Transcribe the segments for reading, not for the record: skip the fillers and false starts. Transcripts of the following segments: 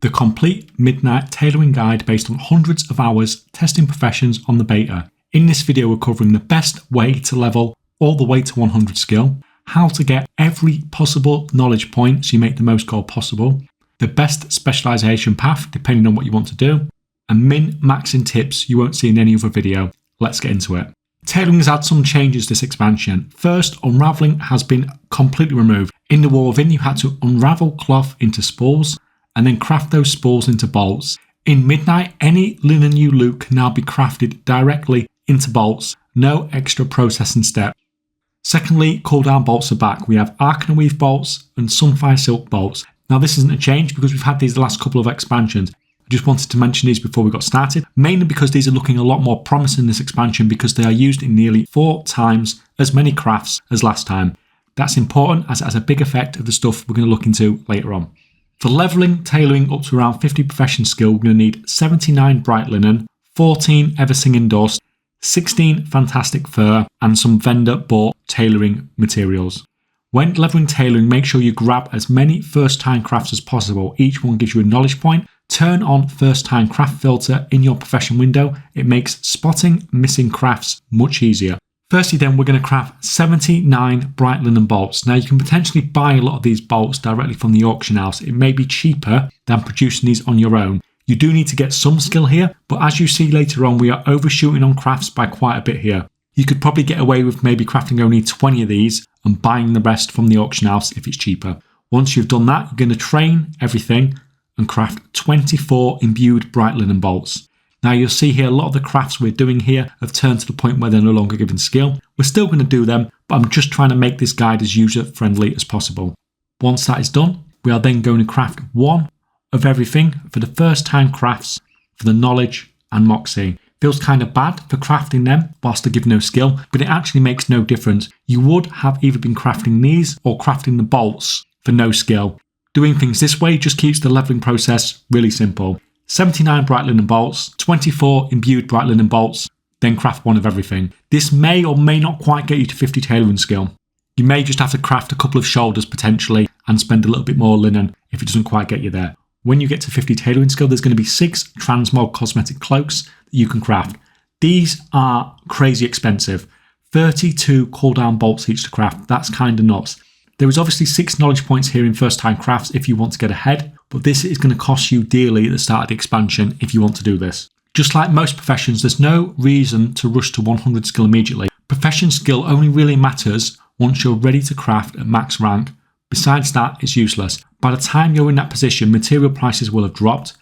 the complete Midnight Tailoring Guide based on hundreds of hours testing professions on the beta. In this video, we're covering the best way to level all the way to 100 skill, how to get every possible knowledge point so you make the most gold possible, the best specialization path depending on what you want to do, and min-maxing tips you won't see in any other video. Let's get into it. Tailoring has had some changes this expansion. First, unraveling has been completely removed. In the War Within, you had to unravel cloth into spools and then craft those spools into bolts. In Midnight, any linen you loot can now be crafted directly into bolts, no extra processing step. Secondly, cooldown bolts are back. We have Arcana Weave bolts and Sunfire Silk bolts. Now this isn't a change because we've had these the last couple of expansions. I just wanted to mention these before we got started, mainly because these are looking a lot more promising in this expansion because they are used in nearly 4 times as many crafts as last time. That's important as it has a big effect of the stuff we're going to look into later on. For leveling, tailoring up to around 50 profession skill, we're going to need 79 bright linen, 14 ever singing dust, 16 fantastic fur, and some vendor bought tailoring materials. When leveling tailoring, make sure you grab as many first time crafts as possible. Each one gives you a knowledge point. Turn on first time craft filter in your profession window. It makes spotting missing crafts much easier. Firstly then, we're going to craft 79 bright linen bolts. Now you can potentially buy a lot of these bolts directly from the auction house. It may be cheaper than producing these on your own. You do need to get some skill here, but as you see later on, we are overshooting on crafts by quite a bit here. You could probably get away with maybe crafting only 20 of these and buying the rest from the auction house if it's cheaper. Once you've done that, you're going to train everything and craft 24 imbued bright linen bolts. Now you'll see here a lot of the crafts we're doing here have turned to the point where they're no longer given skill. We're still going to do them, but I'm just trying to make this guide as user friendly as possible. Once that is done, we are then going to craft 1 of everything for the first time crafts for the knowledge and moxie. Feels kind of bad for crafting them whilst they give no skill, but it actually makes no difference. You would have either been crafting these or crafting the bolts for no skill. Doing things this way just keeps the leveling process really simple. 79 bright linen bolts, 24 imbued bright linen bolts, then craft 1 of everything. This may or may not quite get you to 50 tailoring skill. You may just have to craft a couple of shoulders potentially and spend a little bit more linen if it doesn't quite get you there. When you get to 50 tailoring skill, there's going to be 6 transmog cosmetic cloaks that you can craft. These are crazy expensive. 32 cooldown bolts each to craft. That's kind of nuts. There is obviously 6 knowledge points here in first time crafts if you want to get ahead, but this is going to cost you dearly at the start of the expansion if you want to do this. Just like most professions, there's no reason to rush to 100 skill immediately. Profession skill only really matters once you're ready to craft at max rank. Besides that, it's useless. By the time you're in that position, material prices will have dropped,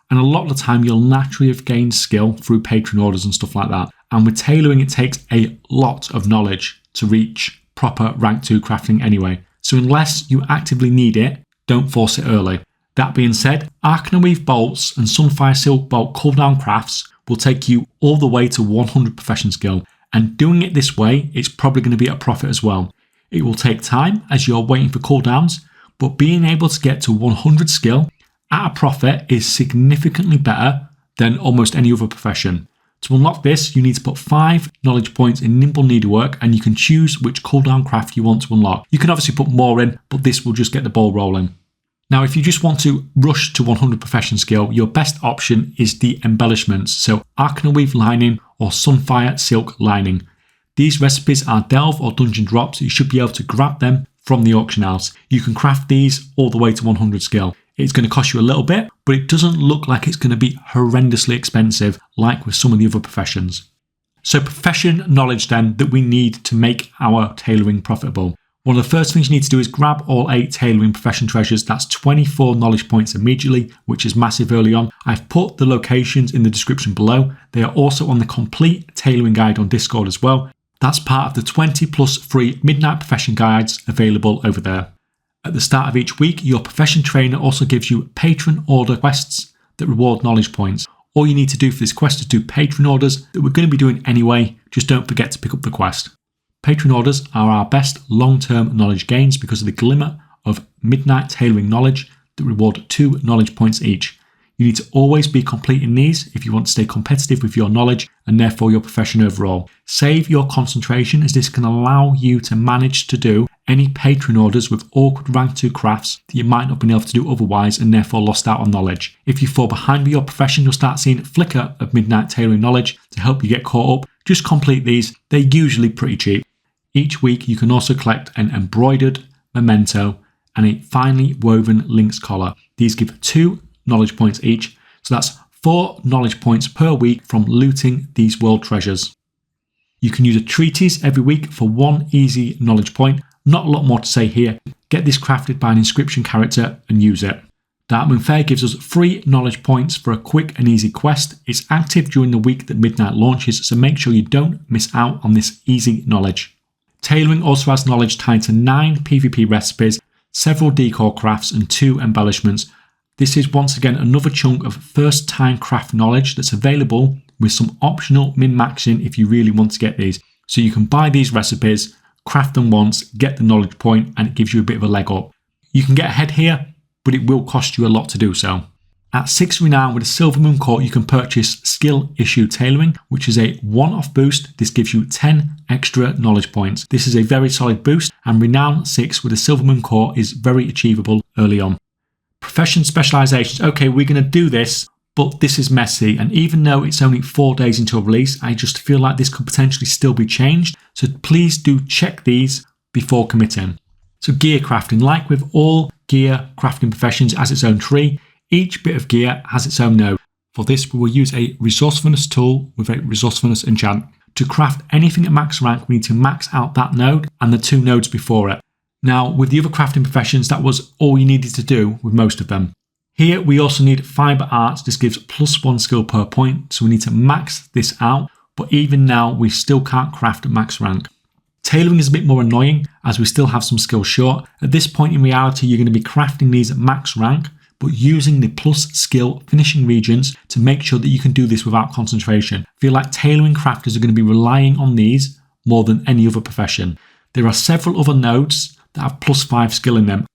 and a lot of the time you'll naturally have gained skill through patron orders and stuff like that. And with tailoring, it takes a lot of knowledge to reach proper rank 2 crafting anyway. So unless you actively need it, don't force it early. That being said, Arcana Weave bolts and Sunfire Silk bolt cooldown crafts will take you all the way to 100 profession skill, and doing it this way, it's probably going to be at a profit as well. It will take time as you're waiting for cooldowns, but being able to get to 100 skill at a profit is significantly better than almost any other profession. To unlock this, you need to put 5 knowledge points in Nimble Needlework, and you can choose which cooldown craft you want to unlock. You can obviously put more in, but this will just get the ball rolling. Now, if you just want to rush to 100 profession skill, your best option is the embellishments, so Arcana Weave lining or Sunfire Silk lining. These recipes are delve or dungeon drops. You should be able to grab them from the auction house. You can craft these all the way to 100 skill. It's going to cost you a little bit, but it doesn't look like it's going to be horrendously expensive like with some of the other professions. So profession knowledge then that we need to make our tailoring profitable. One of the first things you need to do is grab all 8 tailoring profession treasures. That's 24 knowledge points immediately, which is massive early on. I've put the locations in the description below. They are also on the complete tailoring guide on Discord as well. That's part of the 20 plus free Midnight Profession guides available over there. At the start of each week, your profession trainer also gives you patron order quests that reward knowledge points. All you need to do for this quest is do patron orders that we're going to be doing anyway. Just don't forget to pick up the quest. Patron orders are our best long-term knowledge gains because of the glimmer of Midnight Tailoring knowledge that reward 2 knowledge points each. You need to always be completing these if you want to stay competitive with your knowledge and therefore your profession overall. Save your concentration as this can allow you to manage to do any Patreon orders with awkward rank 2 crafts that you might not have been able to do otherwise and therefore lost out on knowledge. If you fall behind with your profession, you'll start seeing a flicker of Midnight Tailoring knowledge to help you get caught up. Just complete these, they're usually pretty cheap. Each week you can also collect an embroidered memento and a finely woven lynx collar. These give 2 knowledge points each, so that's 4 knowledge points per week from looting these world treasures. You can use a treatise every week for 1 easy knowledge point. Not a lot more to say here. Get this crafted by an inscription character and use it. Darkmoon Fair gives us 3 knowledge points for a quick and easy quest. It's active during the week that Midnight launches, so make sure you don't miss out on this easy knowledge. Tailoring also has knowledge tied to 9 PvP recipes, several decor crafts and 2 embellishments. This is once again another chunk of first time craft knowledge that's available with some optional min-maxing if you really want to get these. So you can buy these recipes, craft them once, get the knowledge point, and it gives you a bit of a leg up. You can get ahead here, but it will cost you a lot to do so. At 6 renown with a Silver Moon Court, you can purchase Skill Issue Tailoring, which is a one-off boost. This gives you 10 extra knowledge points. This is a very solid boost, and renown 6 with a Silver Moon Court is very achievable early on. Profession Specialisations. Okay, we're going to do this, but this is messy, and even though it's only 4 days into a release, I just feel like this could potentially still be changed, so please do check these before committing. So gear crafting, like with all gear crafting professions, has its own tree. Each bit of gear has its own node. For this, we will use a resourcefulness tool with a resourcefulness enchant. To craft anything at max rank, we need to max out that node and the 2 nodes before it. Now, with the other crafting professions, that was all you needed to do with most of them. Here we also need fibre arts. This gives +1 skill per point, so we need to max this out, but even now we still can't craft at max rank. Tailoring is a bit more annoying as we still have some skills short. At this point in reality you're going to be crafting these at max rank, but using the plus skill finishing regions to make sure that you can do this without concentration. I feel like tailoring crafters are going to be relying on these more than any other profession. There are several other nodes that have +5 skill in them.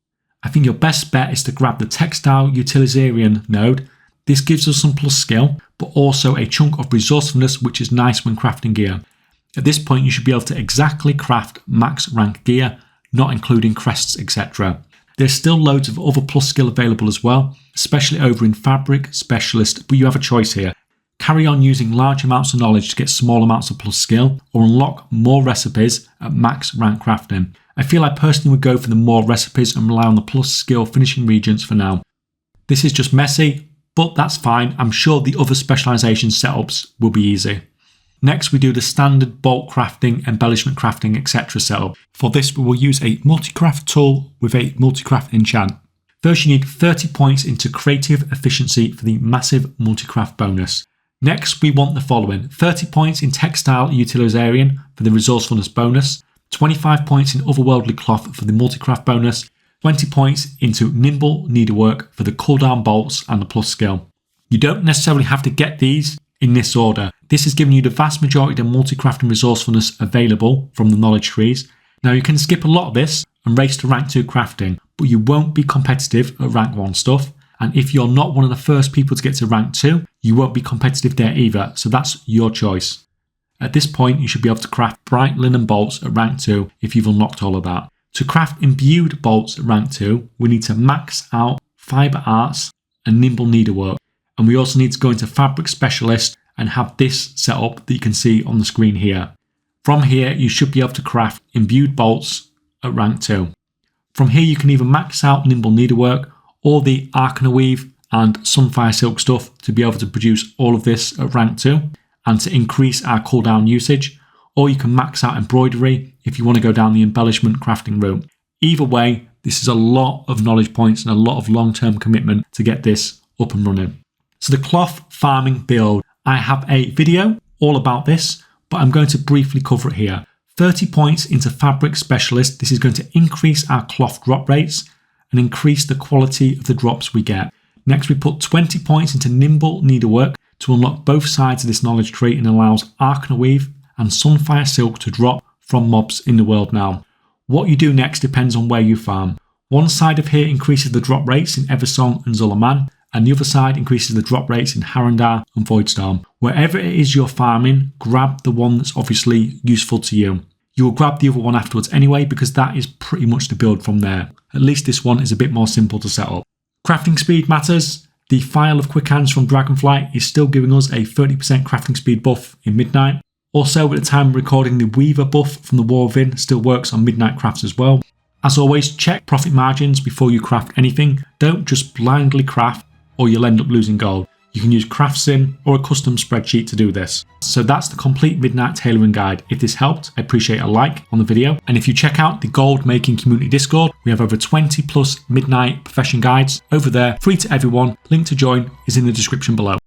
I think your best bet is to grab the Textile Utilitarian node. This gives us some plus skill, but also a chunk of resourcefulness, which is nice when crafting gear. At this point, you should be able to exactly craft max rank gear, not including crests, etc. There's still loads of other plus skill available as well, especially over in Fabric Specialist, but you have a choice here. Carry on using large amounts of knowledge to get small amounts of plus skill, or unlock more recipes at max rank crafting. I feel I personally would go for the more recipes and rely on the plus skill finishing regions for now. This is just messy, but that's fine. I'm sure the other specialisation setups will be easy. Next, we do the standard bulk crafting, embellishment crafting, etc. setup. For this, we will use a multi-craft tool with a multi-craft enchant. First, you need 30 points into creative efficiency for the massive multi-craft bonus. Next, we want the following: 30 points in textile utilitarian for the resourcefulness bonus, 25 points in otherworldly cloth for the multi-craft bonus, 20 points into nimble needlework for the cooldown bolts and the plus skill. You don't necessarily have to get these in this order. This is giving you the vast majority of the multi-craft and resourcefulness available from the knowledge trees. Now you can skip a lot of this and race to rank 2 crafting, but you won't be competitive at rank 1 stuff. And if you're not one of the first people to get to rank 2, you won't be competitive there either, so that's your choice. At this point, you should be able to craft bright linen bolts at rank 2 if you've unlocked all of that. To craft imbued bolts at rank 2, we need to max out fibre arts and nimble needlework. And we also need to go into Fabric Specialist and have this set up that you can see on the screen here. From here, you should be able to craft imbued bolts at rank 2. From here, you can either max out nimble needlework or the Arcana-weave and Sunfire Silk stuff to be able to produce all of this at rank 2 and to increase our cooldown usage, or you can max out embroidery if you want to go down the embellishment crafting route. Either way, this is a lot of knowledge points and a lot of long-term commitment to get this up and running. So the cloth farming build, I have a video all about this, but I'm going to briefly cover it here. 30 points into Fabric Specialist. This is going to increase our cloth drop rates and increase the quality of the drops we get. Next, we put 20 points into Nimble Needlework to unlock both sides of this knowledge tree and allows Arcana-weave and Sunfire Silk to drop from mobs in the world now. What you do next depends on where you farm. One side of here increases the drop rates in Eversong and Zulaman, and the other side increases the drop rates in Harandar and Voidstorm. Wherever it is you're farming, grab the one that's obviously useful to you. you will grab the other one afterwards anyway, because that is pretty much the build from there. At least this one is a bit more simple to set up. Crafting speed matters. The file of quick hands from Dragonflight is still giving us a 30% crafting speed buff in Midnight. Also, at the time of recording, the Weaver buff from the War Within still works on Midnight crafts as well. As always, check profit margins before you craft anything. Don't just blindly craft or you'll end up losing gold. You can use CraftSim or a custom spreadsheet to do this. So that's the complete Midnight Tailoring guide. If this helped, I appreciate a like on the video. And if you check out the Gold Making Community Discord, we have over 20 plus Midnight profession guides over there, free to everyone. Link to join is in the description below.